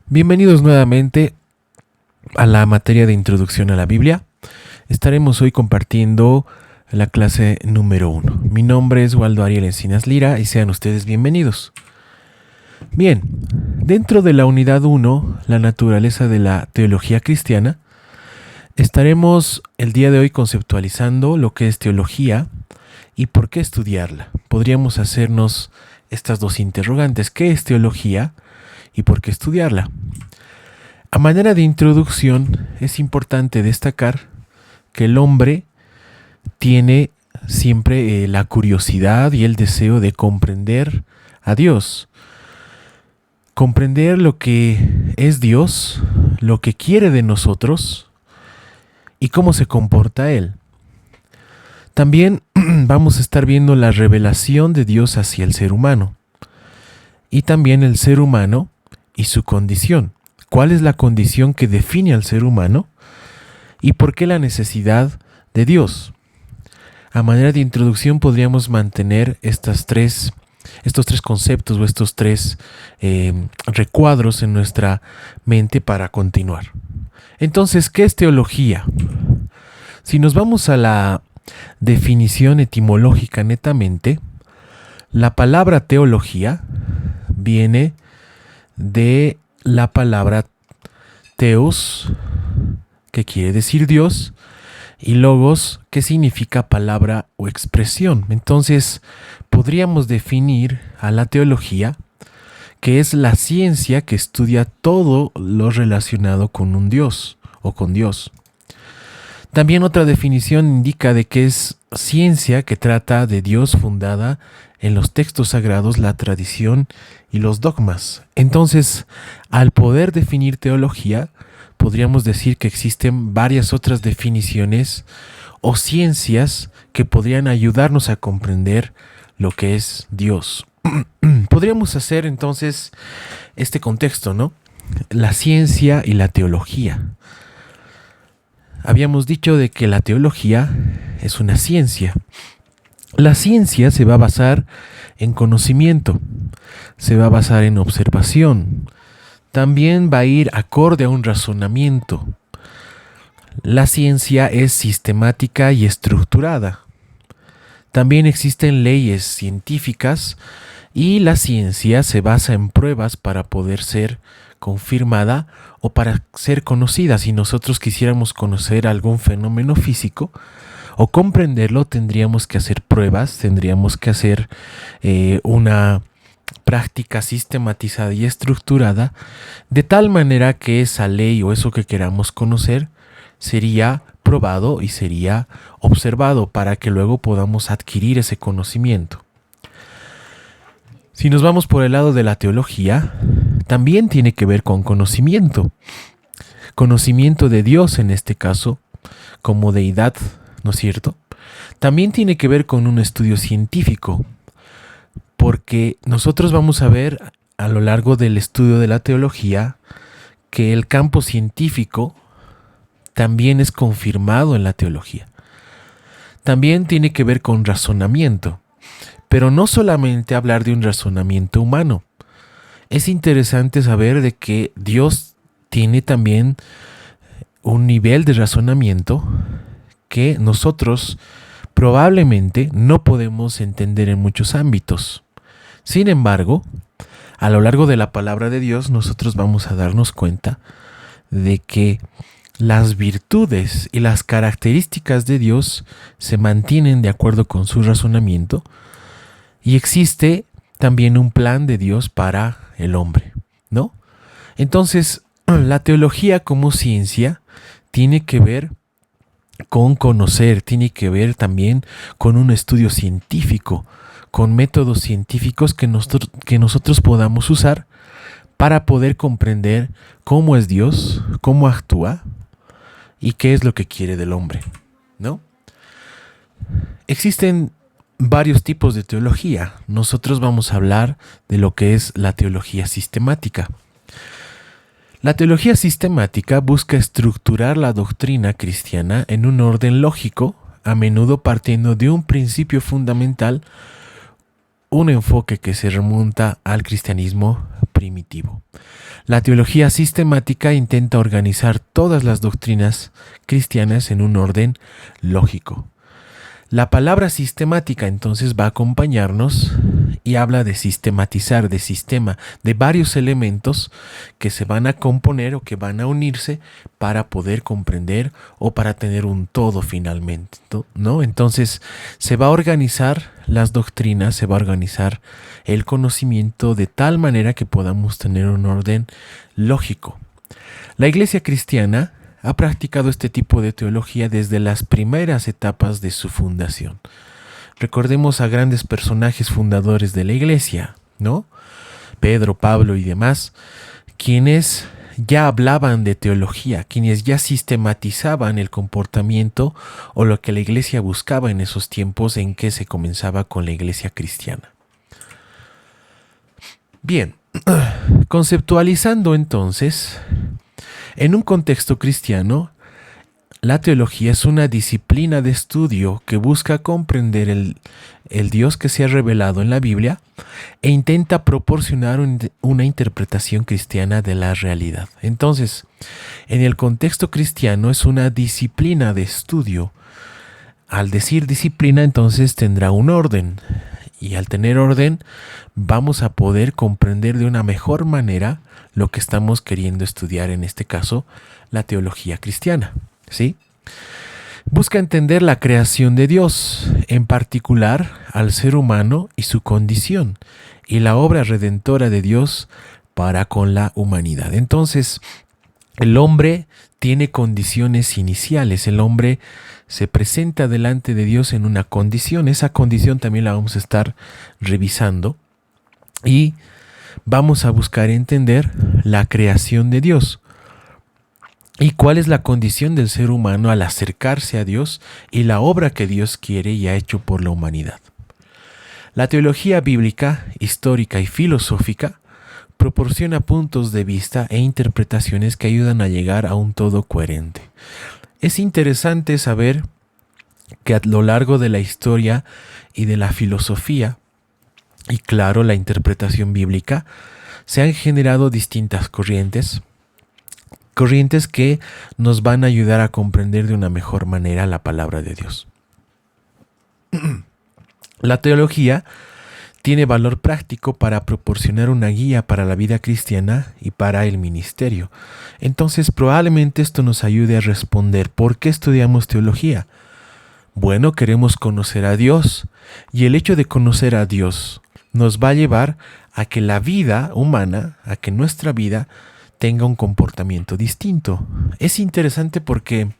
Bienvenidos nuevamente a la materia de introducción a la Biblia. Estaremos hoy compartiendo la clase número 1. Mi nombre es Waldo Ariel Encinas Lira y sean ustedes bienvenidos. Bien, dentro de la unidad 1, la naturaleza de la teología cristiana, estaremos el día de hoy conceptualizando lo que es teología y por qué estudiarla. Podríamos hacernos estas dos interrogantes: ¿qué es teología y por qué estudiarla? A manera de introducción, es importante destacar que el hombre tiene siempre la curiosidad y el deseo de comprender a Dios. Comprender lo que es Dios, lo que quiere de nosotros y cómo se comporta Él. También vamos a estar viendo la revelación de Dios hacia el ser humano y también el ser humano y su condición. ¿Cuál es la condición que define al ser humano y por qué la necesidad de Dios? A manera de introducción podríamos mantener estos tres conceptos o estos tres recuadros en nuestra mente para continuar. Entonces, ¿qué es teología? Si nos vamos a la definición etimológica netamente, la palabra teología viene de la palabra theos, que quiere decir Dios, y logos, que significa palabra o expresión. Entonces, podríamos definir a la teología, que es la ciencia que estudia todo lo relacionado con un Dios o con Dios. También otra definición indica de que es ciencia que trata de Dios fundada en los textos sagrados, la tradición y los dogmas. Entonces, al poder definir teología, podríamos decir que existen varias otras definiciones o ciencias que podrían ayudarnos a comprender lo que es Dios. Podríamos hacer entonces este contexto, ¿no? La ciencia y la teología. Habíamos dicho de que la teología es una ciencia. La ciencia se va a basar en conocimiento, se va a basar en observación, también va a ir acorde a un razonamiento. La ciencia es sistemática y estructurada. También existen leyes científicas y la ciencia se basa en pruebas para poder ser confirmada o para ser conocida. Si nosotros quisiéramos conocer algún fenómeno físico o comprenderlo, tendríamos que hacer pruebas, tendríamos que hacer una práctica sistematizada y estructurada, de tal manera que esa ley o eso que queramos conocer sería probado y sería observado para que luego podamos adquirir ese conocimiento. Si nos vamos por el lado de la teología, también tiene que ver con conocimiento. Conocimiento de Dios en este caso, como deidad, ¿no es cierto? También tiene que ver con un estudio científico, porque nosotros vamos a ver a lo largo del estudio de la teología que el campo científico también es confirmado en la teología. También tiene que ver con razonamiento, pero no solamente hablar de un razonamiento humano. Es interesante saber de que Dios tiene también un nivel de razonamiento que nosotros probablemente no podemos entender en muchos ámbitos. Sin embargo, a lo largo de la palabra de Dios, nosotros vamos a darnos cuenta de que las virtudes y las características de Dios se mantienen de acuerdo con su razonamiento y existe también un plan de Dios para el hombre, ¿no? Entonces, la teología como ciencia tiene que ver con conocer, tiene que ver también con un estudio científico, con métodos científicos que nosotros podamos usar para poder comprender cómo es Dios, cómo actúa y qué es lo que quiere del hombre, ¿no? Existen varios tipos de teología. Nosotros vamos a hablar de lo que es la teología sistemática. La teología sistemática busca estructurar la doctrina cristiana en un orden lógico, a menudo partiendo de un principio fundamental, un enfoque que se remonta al cristianismo primitivo. La teología sistemática intenta organizar todas las doctrinas cristianas en un orden lógico. La palabra sistemática entonces va a acompañarnos y habla de sistematizar, de sistema, de varios elementos que se van a componer o que van a unirse para poder comprender o para tener un todo finalmente, ¿no? Entonces se va a organizar las doctrinas, se va a organizar el conocimiento de tal manera que podamos tener un orden lógico. La Iglesia cristiana ha practicado este tipo de teología desde las primeras etapas de su fundación. Recordemos a grandes personajes fundadores de la Iglesia, ¿no? Pedro, Pablo y demás, quienes ya hablaban de teología, quienes ya sistematizaban el comportamiento o lo que la Iglesia buscaba en esos tiempos en que se comenzaba con la Iglesia cristiana. Bien, conceptualizando entonces, en un contexto cristiano, la teología es una disciplina de estudio que busca comprender el Dios que se ha revelado en la Biblia e intenta proporcionar una interpretación cristiana de la realidad. Entonces, en el contexto cristiano es una disciplina de estudio. Al decir disciplina, entonces tendrá un orden. Y al tener orden, vamos a poder comprender de una mejor manera lo que estamos queriendo estudiar, en este caso, la teología cristiana, ¿sí? Busca entender la creación de Dios, en particular al ser humano y su condición, y la obra redentora de Dios para con la humanidad. Entonces, el hombre tiene condiciones iniciales, el hombre se presenta delante de Dios en una condición, esa condición también la vamos a estar revisando y vamos a buscar entender la creación de Dios y cuál es la condición del ser humano al acercarse a Dios y la obra que Dios quiere y ha hecho por la humanidad. La teología bíblica, histórica y filosófica proporciona puntos de vista e interpretaciones que ayudan a llegar a un todo coherente. Es interesante saber que a lo largo de la historia y de la filosofía, y claro, la interpretación bíblica, se han generado distintas corrientes que nos van a ayudar a comprender de una mejor manera la palabra de Dios. La teología tiene valor práctico para proporcionar una guía para la vida cristiana y para el ministerio. Entonces, probablemente esto nos ayude a responder ¿por qué estudiamos teología? Bueno, queremos conocer a Dios y el hecho de conocer a Dios nos va a llevar a que la vida humana, a que nuestra vida tenga un comportamiento distinto. Es interesante porque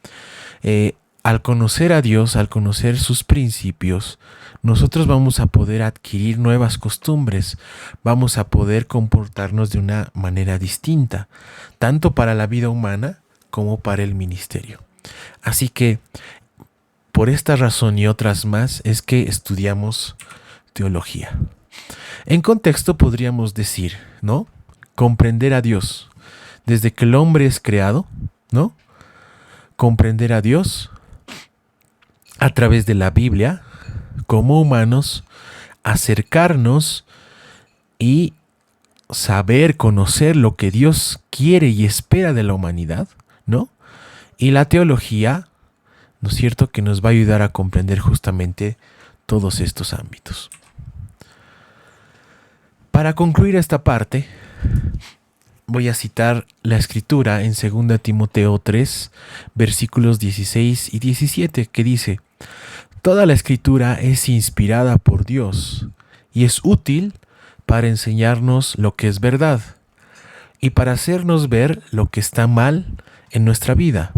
al conocer a Dios, al conocer sus principios, nosotros vamos a poder adquirir nuevas costumbres, vamos a poder comportarnos de una manera distinta, tanto para la vida humana como para el ministerio. Así que, por esta razón y otras más, es que estudiamos teología. En contexto podríamos decir, ¿no? Comprender a Dios. Desde que el hombre es creado, ¿no? Comprender a Dios a través de la Biblia, como humanos, acercarnos y saber, conocer lo que Dios quiere y espera de la humanidad, ¿no? Y la teología, ¿no es cierto?, que nos va a ayudar a comprender justamente todos estos ámbitos. Para concluir esta parte, voy a citar la escritura en 2 Timoteo 3, versículos 16 y 17, que dice: toda la escritura es inspirada por Dios y es útil para enseñarnos lo que es verdad y para hacernos ver lo que está mal en nuestra vida.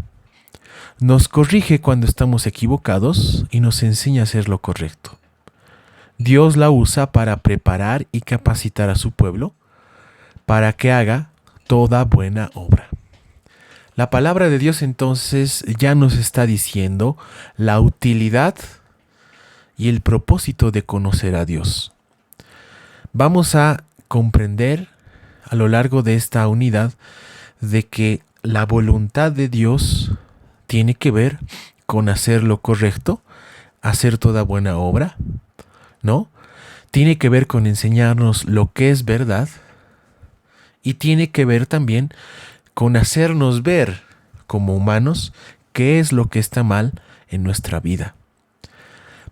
Nos corrige cuando estamos equivocados y nos enseña a hacer lo correcto. Dios la usa para preparar y capacitar a su pueblo para que haga toda buena obra. La palabra de Dios entonces ya nos está diciendo la utilidad y el propósito de conocer a Dios. Vamos a comprender a lo largo de esta unidad de que la voluntad de Dios tiene que ver con hacer lo correcto, hacer toda buena obra, ¿no? Tiene que ver con enseñarnos lo que es verdad Y tiene que ver también con hacernos ver como humanos qué es lo que está mal en nuestra vida.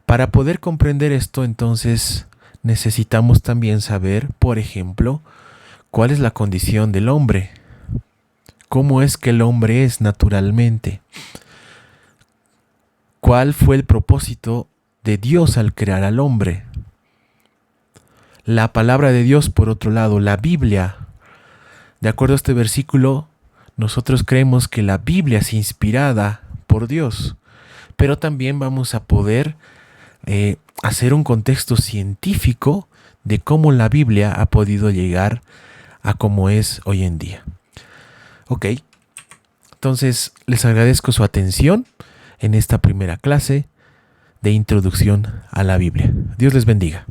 Para poder comprender esto, entonces, necesitamos también saber, por ejemplo, cuál es la condición del hombre, cómo es que el hombre es naturalmente, cuál fue el propósito de Dios al crear al hombre. La palabra de Dios, por otro lado, la Biblia. De acuerdo a este versículo, nosotros creemos que la Biblia es inspirada por Dios, pero también vamos a poder hacer un contexto científico de cómo la Biblia ha podido llegar a como es hoy en día. Ok, entonces les agradezco su atención en esta primera clase de introducción a la Biblia. Dios les bendiga.